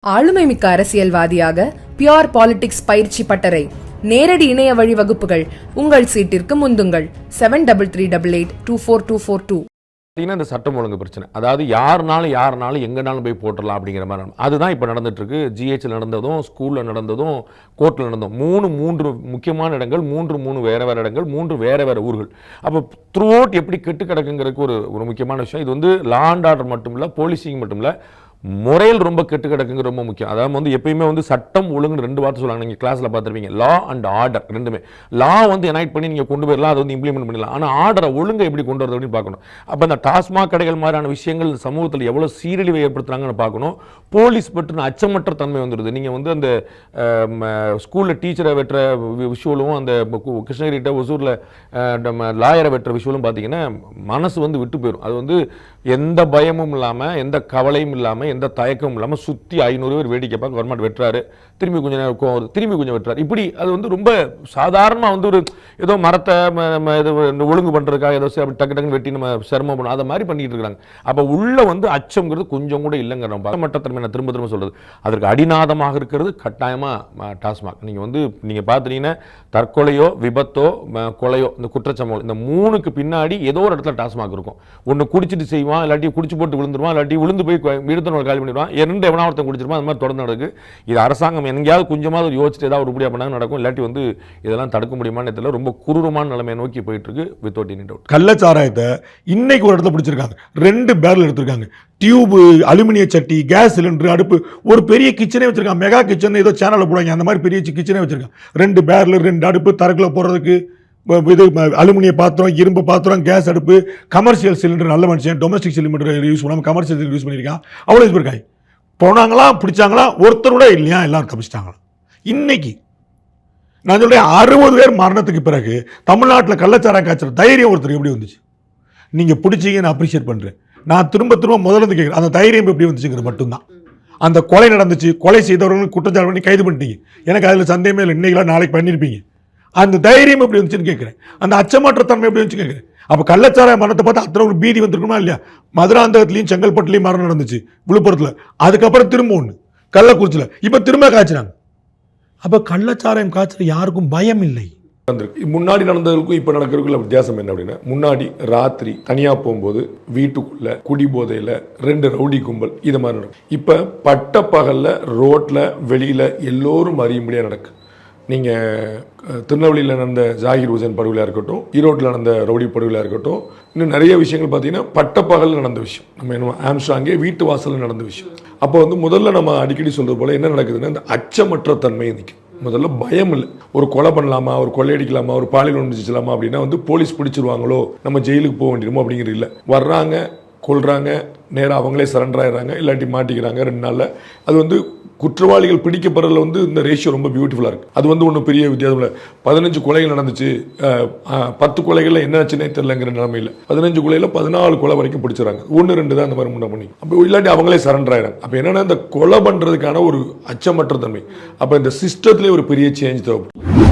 ஆளுமைமிக்க அரசியல்வாதியாக pure politics பயிற்சி பட்டறை நேரடி இணைய வழி வகுப்புகள் உங்கள் சீட்டிற்கு முந்துங்கள் 7338824242. இந்த சட்டம் ஒழுங்கு பிரச்சனை, அதாவது யாருனாலும் எங்கனாலும் போய் போட்டுடலாம் அப்படிங்கிற மாதிரி அதுதான் இப்போ நடந்துட்டு இருக்கு. ஜிஹெச்ல நடந்ததும், ஸ்கூல்ல நடந்ததும், கோர்ட்ல நடந்ததும் மூன்று முக்கியமான இடங்கள், மூன்று வேற இடங்கள், வேற ஊர்கள். அப்போ த்ரூ அவுட் எப்படி கெட்டு கிடக்குங்கிறதுக்கு ஒரு முக்கியமான விஷயம். இது வந்து லா அண்ட் ஆர்டர் மட்டும் இல்லை, போலீசிங் மட்டும் இல்லை, முறையில் ரொம்ப கெட்டு கிடக்குங்க ரொம்ப முக்கியம். அதாவது வந்து எப்பயுமே வந்து சட்டம் ஒழுங்கு ரெண்டு வார்த்தை சொல்லுவாங்க. நீங்கள் கிளாஸில் பார்த்துருப்பீங்க, லா அண்ட் ஆர்டர் ரெண்டுமே. லா வந்து எனைட் பண்ணி நீங்கள் கொண்டு போயிடலாம், அதை வந்து இம்ப்ளிமெண்ட் பண்ணிடலாம். ஆனால் ஆர்டரை ஒழுங்கை எப்படி கொண்டு வரது அப்படின்னு பார்க்கணும். அப்போ இந்த டாஸ்மாக் கடைகள் மாதிரியான விஷயங்கள் சமூகத்தில் எவ்வளோ சீரழிவை ஏற்படுத்துறாங்கன்னு பார்க்கணும். போலீஸ் பற்றின அச்சமற்ற தன்மை வந்துடுது. நீங்கள் வந்து அந்த ஸ்கூலில் டீச்சரை வெட்டுற விஷுவலும், அந்த கிருஷ்ணகிரிட்ட ஒசூரில் லாயரை வெட்டுற விஷுவலும் பார்த்தீங்கன்னா மனசு வந்து விட்டு போயிடும். அது வந்து எந்த பயமும் இல்லாமல், எந்த கவலையும் இல்லாமல், எந்த தயக்கமும் இல்லாமல் சுற்றி 500 பேர் வேடிக்கை பார்க்க கவர்மெண்ட் வெட்டுறாரு, திரும்பி கொஞ்சம் நேரம் திரும்பி கொஞ்சம் வெட்டுறாரு. இப்படி அது வந்து ரொம்ப சாதாரணமாக வந்து ஒரு ஏதோ மரத்தை ஒழுங்கு பண்ணுறதுக்காக ஏதோ டக்கு டக்குன்னு வெட்டி நம்ம சிரமம் பண்ணணும், அதை மாதிரி பண்ணிட்டு இருக்காங்க. அப்போ உள்ள வந்து அச்சம்ங்கிறது கொஞ்சம் கூட இல்லைங்கிற மட்டத்தன்மை நான் திரும்ப சொல்றது. அதற்கு அடிநாதமாக இருக்கிறது கட்டாயமாக டாஸ்மாக். நீங்கள் பார்த்துட்டீங்கன்னா தற்கொலையோ விபத்தோ கொலையோ இந்த குற்றச்சம்பவம் இந்த மூணுக்கு பின்னாடி ஏதோ ஒரு இடத்துல டாஸ்மாக் இருக்கும். ஒன்று குடிச்சிட்டு செய்வான், இல்லாட்டி குடிச்சு போட்டு விழுந்துருவான், இல்லாட்டி விழுந்து போய் விடுத்தனோட காலி பண்ணிடுவான், எவனா ஒருத்தன் குடிச்சிருப்பான். அந்த மாதிரி தொடர்ந்து நடக்குது. இது அரசாங்கம் எங்கேயாவது கொஞ்சமாவது யோசிச்சுட்டு ஏதாவது உருப்படியாக பண்ணாங்க நடக்கும். இல்லாட்டி வந்து இதெல்லாம் தடுக்க முடியுமான்னு தெரியல. ரொம்ப குரூரமான நிலைமையை நோக்கி போயிட்டு இருக்கு. வித்தவுட் எனி டவுட் கள்ளச்சாராயத்தை இன்னைக்கு ஒரு இடத்துல பிடிச்சிருக்காங்க. 2 பேரல் எடுத்திருக்காங்க. டியூபு, அலுமினிய சட்டி, கேஸ் சிலிண்டர், அடுப்பு, ஒரு பெரிய கிச்சனே வச்சிருக்காங்க. மெகா கிச்சன் ஏதோ சேனலில் போடுவாங்க, அந்த மாதிரி பெரிய கிச்சனே வச்சிருக்காங்க. 2 பேரல், 2 அடுப்பு, தரக்குள்ள போடுறதுக்கு இது அலுமினிய பாத்திரம், இரும்பு பாத்திரம், கேஸ் அடுப்பு, கமர்ஷியல் சிலிண்டர். நல்ல மனுஷன் டொமஸ்டிக் சிலிண்டர் யூஸ் பண்ணாமல் கமர்ஷியல் சிலிண்டர் யூஸ் பண்ணியிருக்கான். அவ்வளோ யூஸ் பண்ணிருக்காங்க. போனாங்களா, பிடிச்சாங்களா, ஒருத்தரோட இல்லையா, எல்லாரும் தப்பிச்சிட்டாங்களா. இன்னைக்கு நான் சொல்றேன், 60 பேர் மரணத்துக்கு பிறகு தமிழ்நாட்டில் கள்ளச்சாராயம் காய்ச்சல் தைரியம் ஒருத்தர் எப்படி வந்துச்சு? நீங்கள் பிடிச்சிங்க, நான் அப்ரிஷியேட் பண்ணுறேன். நான் திரும்ப முதல்ல இருந்து கேட்குறேன், அந்த தைரியம் எப்படி வந்துச்சுங்கிறது மட்டும்தான். அந்த கொலை நடந்துச்சு, கொலை செய்தவர்கள் குற்றச்சாட்டு பண்ணி கைது பண்ணிட்டீங்க. எனக்கு அதில் சந்தேகமே இல்லை, இன்னைக்கு நாளைக்கு பண்ணியிருப்பீங்க. அந்த தைரியம் எப்படி வந்துச்சுன்னு கேட்குறேன். அந்த அச்சமற்ற தன்மை எப்படி வந்துச்சு கேட்குறேன். அப்போ கள்ளச்சாராய மரணத்தை பார்த்து அத்தனை ஒரு பீதி வந்திருக்குமா இல்லையா? மதுராந்தகத்துலையும் செங்கல்பட்டுலையும் மரணம் நடந்துச்சு, விழுப்புரத்தில். அதுக்கப்புறம் திரும்ப ஒன்று கள்ளக்குறிச்சியில், இப்போ திரும்ப காய்ச்சினாங்க. அப்போ கள்ளச்சாராயம் காய்ச்சல் யாருக்கும் பயம் இல்லை. முன்னாடி நடந்ததுக்கும் இப்போ நடக்கிறதுக்குள்ள வித்தியாசம் என்ன அப்படின்னா, முன்னாடி ராத்திரி தனியாக போகும்போது வீட்டுக்குள்ள குடி போதையில் 2 ரவுடி கும்பல் இது மாதிரி நடக்கும். இப்போ பட்ட பகலில் ரோட்டில் வெளியில் எல்லோரும் அறியும்படியாக நடக்கு. நீங்கள் திருநெல்வேலியில் நடந்த ஜாகிர் ஹுசேன் படுகொலையாக இருக்கட்டும், ஈரோட்டில் நடந்த ரவுடி படுகொலையாக இருக்கட்டும், இன்னும் நிறைய விஷயங்கள் பார்த்தீங்கன்னா பட்டப்பகலில் நடந்த விஷயம். நம்ம என்ன ஆம்ஸ்ட்ராங்கே வீட்டு வாசலில் நடந்த விஷயம். அப்போ வந்து முதல்ல நம்ம அடிக்கடி சொல்கிறது போல் என்ன நடக்குதுன்னா, இந்த அச்சமற்ற தன்மையை நிற்கும். முதல்ல பயம் இல்லை. ஒரு கொலை பண்ணலாமா, ஒரு கொள்ளையடிக்கலாமா, ஒரு பாலியல் ஒன்றிச்சலாமா அப்படின்னா வந்து போலீஸ் பிடிச்சிருவாங்களோ, நம்ம ஜெயிலுக்கு போக வேண்டியமோ அப்படிங்கிறது இல்லை. வர்றாங்க, கொள்றாங்க, நேராக அவங்களே சரண்டர் ஆயிடுறாங்க, இல்லாட்டி மாட்டிக்கிறாங்க 2 நாளில். அது வந்து குற்றவாளிகள் பிடிக்கப்படுறதுல வந்து இந்த ரேஷியோ ரொம்ப பியூட்டிஃபுல்லாக இருக்குது. அது வந்து ஒன்றும் பெரிய வித்தியாசம் இல்லை. 15 கொலைகள் நடந்துச்சு, 10 கொலைகளில் என்ன ஆச்சுன்னே தெரியலங்கிற நிலைமையில் 15 கொலையில் 14 கொலை வரைக்கும் பிடிச்சிடறாங்க. 1-2 தான் அந்த மாதிரி முன்ன பண்ணி. அப்போ இல்லாட்டி அவங்களே சரண்டர் ஆயிடுறாங்க. அப்போ என்னன்னா, இந்த கொலை பண்ணுறதுக்கான ஒரு அச்சமற்ற தன்மை. அப்போ இந்த சிஸ்டத்துலேயே ஒரு பெரிய சேஞ்ச் தேவைப்படும்.